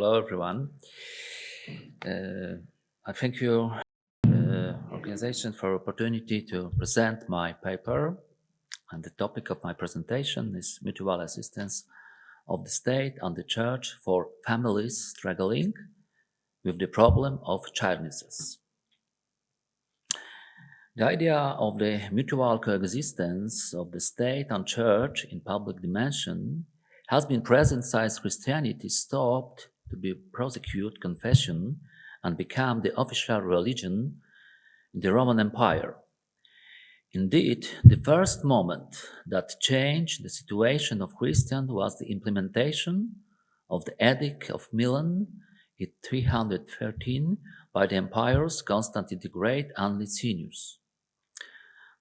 Hello, everyone. I thank you, organization, for opportunity to present my paper. And the topic of my presentation is mutual assistance of the state and the church for families struggling with the problem of childlessness. The idea of the mutual coexistence of the state and church in public dimension has been present since Christianity stopped to be prosecute confession and became the official religion in the Roman Empire. Indeed, the first moment that changed the situation of Christians was the implementation of the Edict of Milan in 313 by the emperors Constantine the Great and Licinius.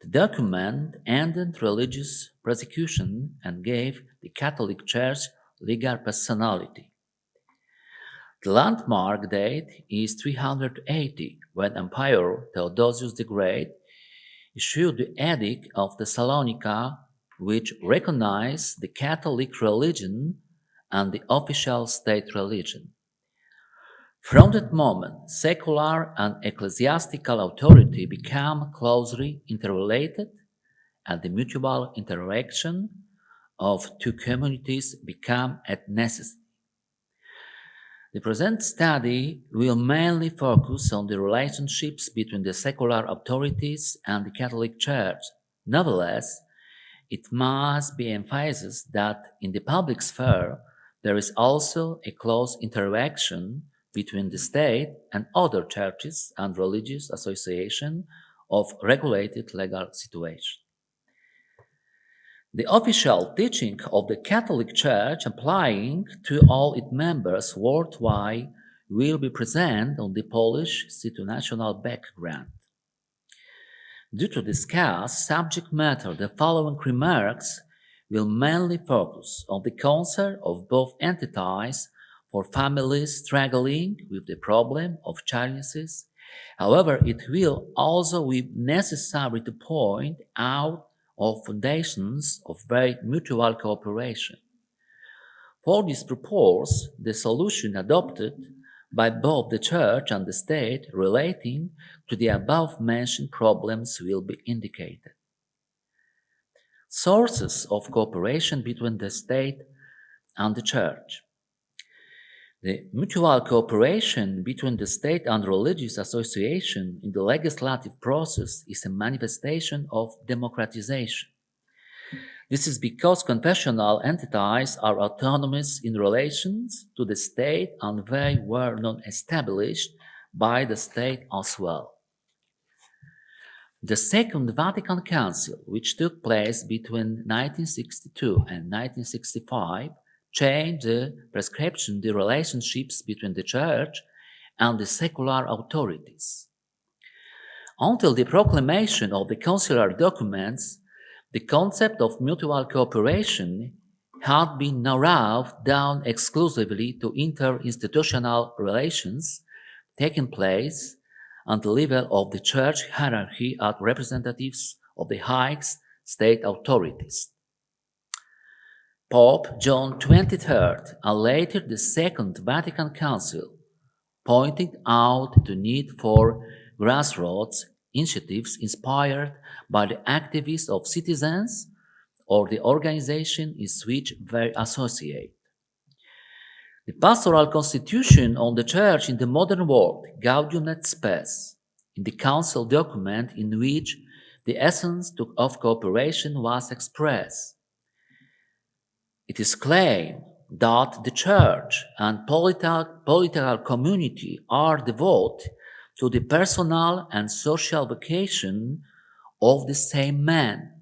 The document ended religious persecution and gave the Catholic Church legal personality. The landmark date is 380, when Emperor Theodosius the Great issued the Edict of Thessalonica, which recognized the Catholic religion and the official state religion. From that moment, secular and ecclesiastical authority became closely interrelated, and the mutual interaction of two communities became a necessity. The present study will mainly focus on the relationships between the secular authorities and the Catholic Church. Nevertheless, it must be emphasized that in the public sphere, there is also a close interaction between the state and other churches and religious associations of regulated legal situation. The official teaching of the Catholic Church applying to all its members worldwide will be present on the Polish situational background. Due to the scarce subject matter, the following remarks will mainly focus on the concern of both entities for families struggling with the problem of childlessness. However, it will also be necessary to point out of foundations of very mutual cooperation. For this purpose, the solution adopted by both the Church and the State relating to the above-mentioned problems will be indicated. Sources of cooperation between the State and the Church. The mutual cooperation between the state and religious association in the legislative process is a manifestation of democratization. This is because confessional entities are autonomous in relations to the state and they were not established by the state as well. The Second Vatican Council, which took place between 1962 and 1965, changed the prescription, the relationships between the Church and the secular authorities. Until the proclamation of the conciliar documents, the concept of mutual cooperation had been narrowed down exclusively to interinstitutional relations taking place at the level of the Church hierarchy as representatives of the highest state authorities. Pope John XXIII and later the Second Vatican Council pointed out the need for grassroots initiatives inspired by the activities of citizens or the organization in which they associate. The pastoral constitution on the Church in the modern world, Gaudium et Spes, in the Council document in which the essence of cooperation was expressed. It is claimed that the Church and political community are devoted to the personal and social vocation of the same man.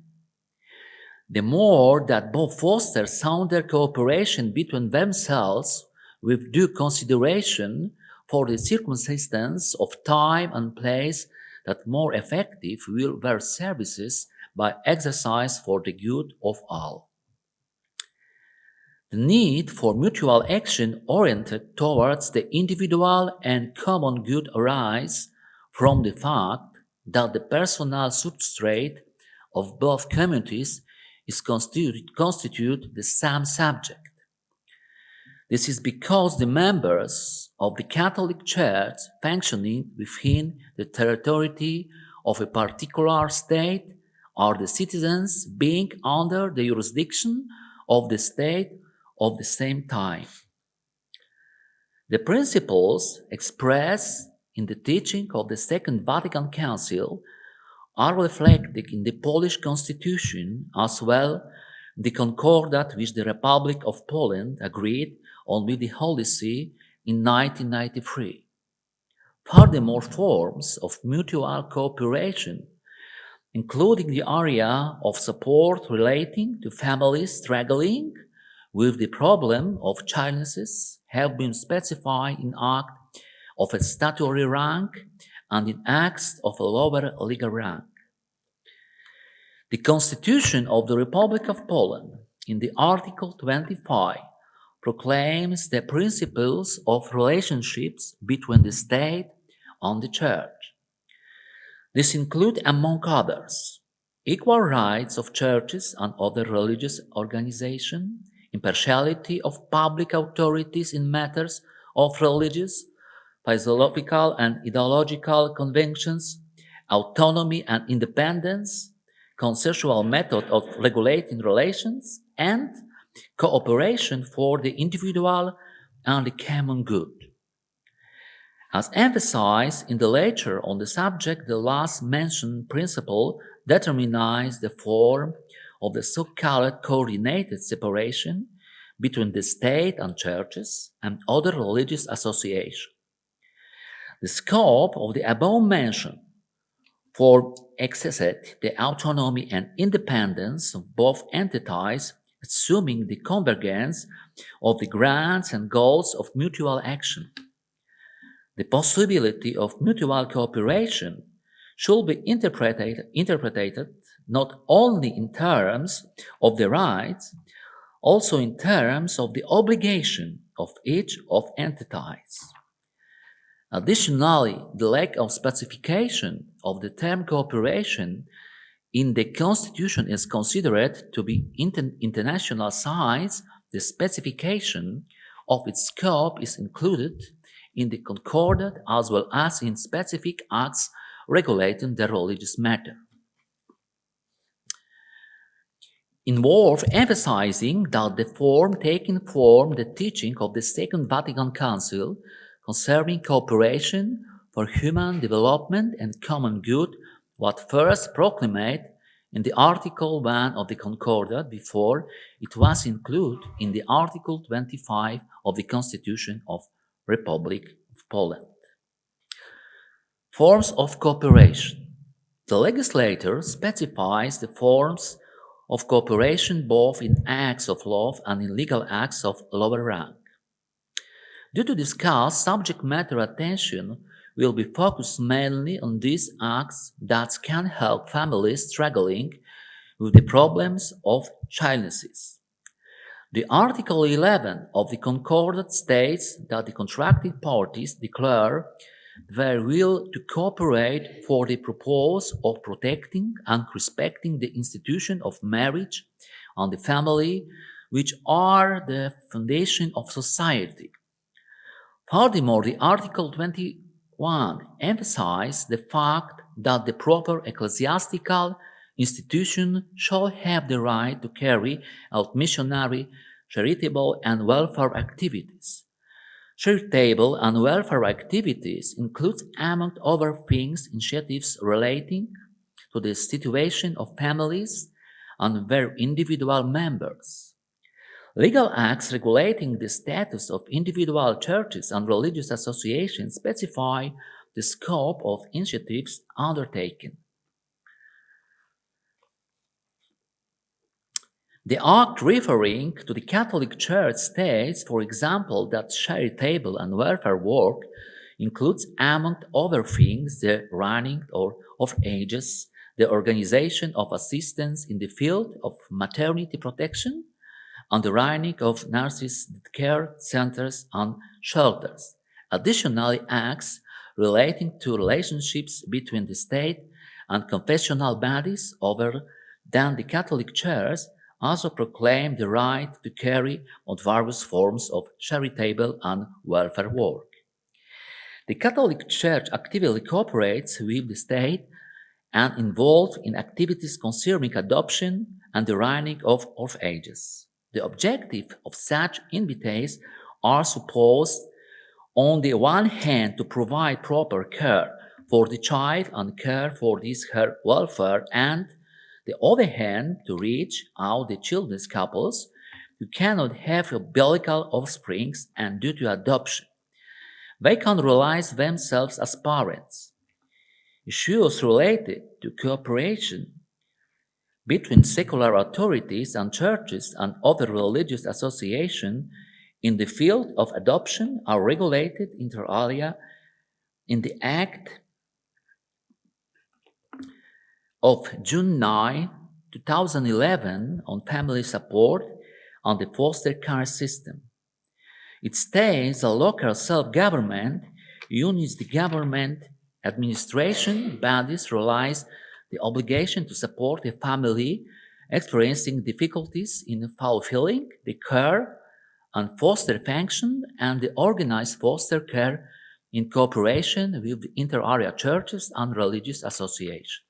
The more that both foster sounder cooperation between themselves with due consideration for the circumstance of time and place, that more effective will their services by exercise for the good of all. The need for mutual action oriented towards the individual and common good arises from the fact that the personal substrate of both communities is constitute the same subject. This is because the members of the Catholic Church functioning within the territory of a particular state are the citizens being under the jurisdiction of the state of the same time. The principles expressed in the teaching of the Second Vatican Council are reflected in the Polish Constitution as well the Concordat which the Republic of Poland agreed on with the Holy See in 1993. Furthermore, forms of mutual cooperation, including the area of support relating to families struggling with the problem of childlessness, have been specified in acts of a statutory rank and in acts of a lower legal rank. The Constitution of the Republic of Poland, in the Article 25, proclaims the principles of relationships between the state and the church. This includes, among others, equal rights of churches and other religious organizations, impartiality of public authorities in matters of religious, philosophical, and ideological convictions, autonomy and independence, consensual method of regulating relations, and cooperation for the individual and the common good. As emphasized in the lecture on the subject, the last mentioned principle determines the form of the so-called coordinated separation between the state and churches and other religious associations. The scope of the above-mentioned form exercises the autonomy and independence of both entities, assuming the convergence of the grounds and goals of mutual action. The possibility of mutual cooperation should be interpreted not only in terms of the rights, also in terms of the obligation of each of entities. Additionally, the lack of specification of the term cooperation in the Constitution is considered to be international size. The specification of its scope is included in the Concordat as well as in specific acts regulating the religious matter. Involve emphasizing that the form taken from the teaching of the Second Vatican Council concerning cooperation for human development and common good was first proclaimed in the Article 1 of the Concordat before it was included in the Article 25 of the Constitution of Republic of Poland. Forms of cooperation. The legislator specifies the forms of cooperation both in acts of law and in legal acts of lower rank. Due to this cause, subject matter attention will be focused mainly on these acts that can help families struggling with the problems of childlessness. The Article 11 of the Concordat states that the contracting parties declare their will to cooperate for the purpose of protecting and respecting the institution of marriage and the family, which are the foundation of society. Furthermore, the Article 21 emphasizes the fact that the proper ecclesiastical institution shall have the right to carry out missionary, charitable, and welfare activities. Charitable and welfare activities include, among other things, initiatives relating to the situation of families and their individual members. Legal acts regulating the status of individual churches and religious associations specify the scope of initiatives undertaken. The act referring to the Catholic Church states, for example, that charitable and welfare work includes, among other things, the running of orphanages, the organization of assistance in the field of maternity protection, and the running of nurses' care centers and shelters. Additionally, acts relating to relationships between the state and confessional bodies other than the Catholic Church also proclaimed the right to carry out various forms of charitable and welfare work. The Catholic Church actively cooperates with the state and involved in activities concerning adoption and the running of orphanages. The objective of such entities are supposed, on the one hand, to provide proper care for the child and care for her welfare, and the other hand, to reach out the children's couples who cannot have biological offspring and due to adoption, they can realize themselves as parents. Issues related to cooperation between secular authorities and churches and other religious associations in the field of adoption are regulated inter alia in the Act of June 9, 2011 on family support and the foster care system. It states that local self-government units the government administration bodies realize the obligation to support a family experiencing difficulties in fulfilling the care and foster function and the organized foster care in cooperation with the inter-area churches and religious associations.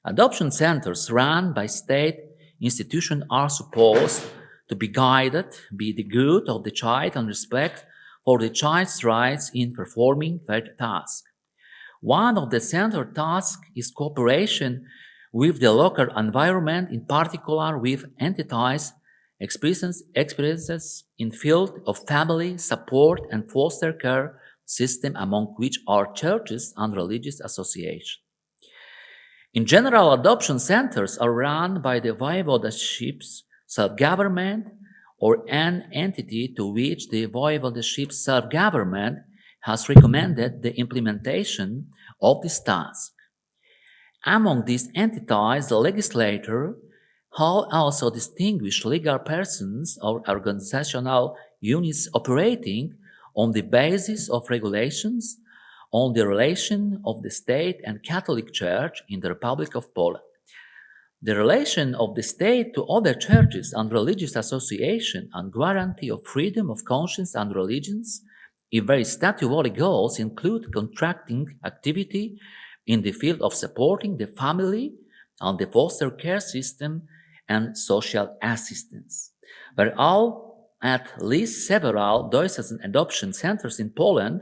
Adoption centers run by state institutions are supposed to be guided by the good of the child and respect for the child's rights in performing their task. One of the central tasks is cooperation with the local environment, in particular with entities experiences in field of family support and foster care system, among which are churches and religious associations. In general, adoption centers are run by the voivodeship's self-government or an entity to which the voivodeship's self-government has recommended the implementation of this task. Among these entities, the legislator has also distinguished legal persons or organizational units operating on the basis of regulations on the relation of the state and Catholic Church in the Republic of Poland. The relation of the state to other churches and religious associations and guarantee of freedom of conscience and religions, if their statutory goals include contracting activity in the field of supporting the family and the foster care system and social assistance. There are at least several dozen adoption centers in Poland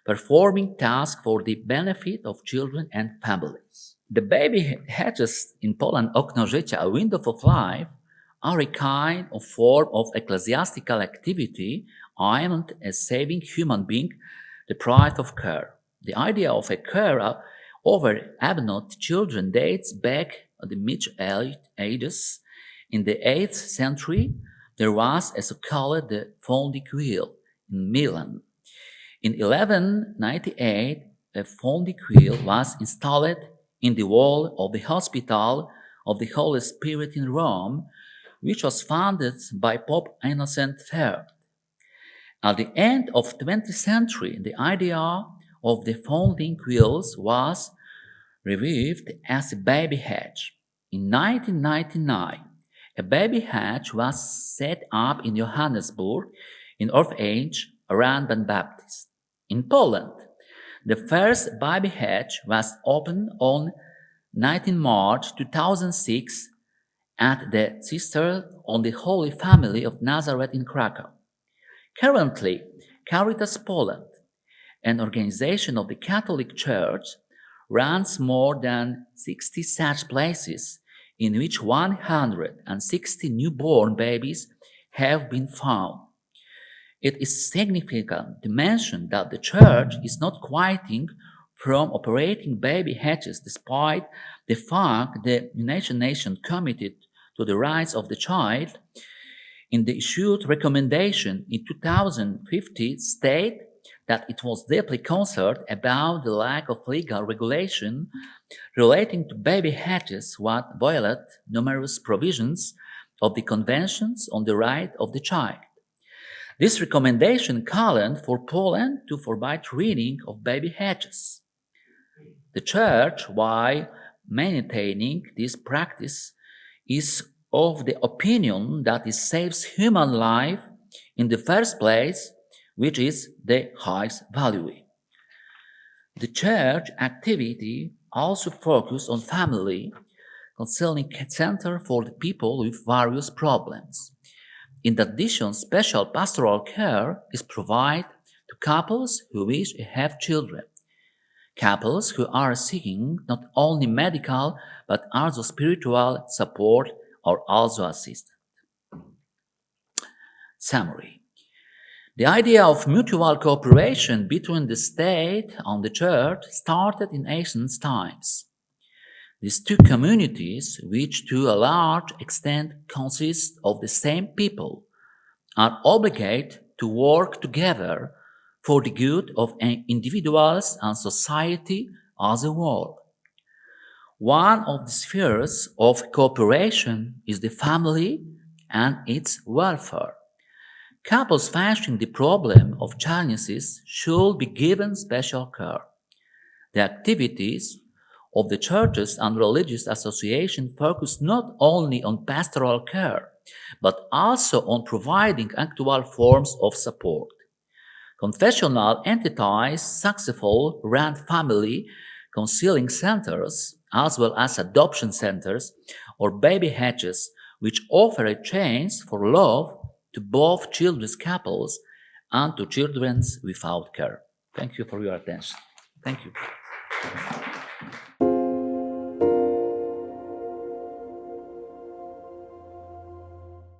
performing tasks for the benefit of children and families. The baby hatches in Poland okno życia, a window of life, are a kind of form of ecclesiastical activity aimed at saving human beings deprived of care. The idea of a care over abnormal children dates back to the Middle Ages. In the 8th century, there was a so-called the Fondiquil in Milan. In 1198, a Fondiquil was installed in the wall of the Hospital of the Holy Spirit in Rome, which was founded by Pope Innocent III. At the end of the 20th century, the idea of the Fondiquils was revived as a baby hatch. In 1999, a baby hatch was set up in Johannesburg in orphanage around Ben Baptist. In Poland, the first baby hatch was opened on 19 March 2006 at the Sister on the Holy Family of Nazareth in Krakow. Currently, Caritas Poland, an organization of the Catholic Church, runs more than 60 such places in which 160 newborn babies have been found. It is significant to mention that the Church is not quitting from operating baby hatches despite the fact the United Nations committed to the rights of the child in the issued recommendation in 2015 state that it was deeply concerned about the lack of legal regulation relating to baby hatches what violate numerous provisions of the Conventions on the Right of the Child. This recommendation called for Poland to forbid rearing of baby hatches. The Church, while maintaining this practice, is of the opinion that it saves human life in the first place, which is the highest value. The church activity also focused on family, concerning center for the people with various problems. In addition, special pastoral care is provided to couples who wish to have children, couples who are seeking not only medical but also spiritual support are also assisted. Summary. The idea of mutual cooperation between the state and the church started in ancient times. These two communities, which to a large extent consist of the same people, are obligated to work together for the good of individuals and society as a whole. One of the spheres of cooperation is the family and its welfare. Couples facing the problem of childlessness should be given special care. The activities of the churches and religious associations focus not only on pastoral care, but also on providing actual forms of support. Confessional entities successfully run family counseling centers, as well as adoption centers or baby hatches, which offer a chance for love to both children's couples and to children without care. Thank you for your attention. Thank you.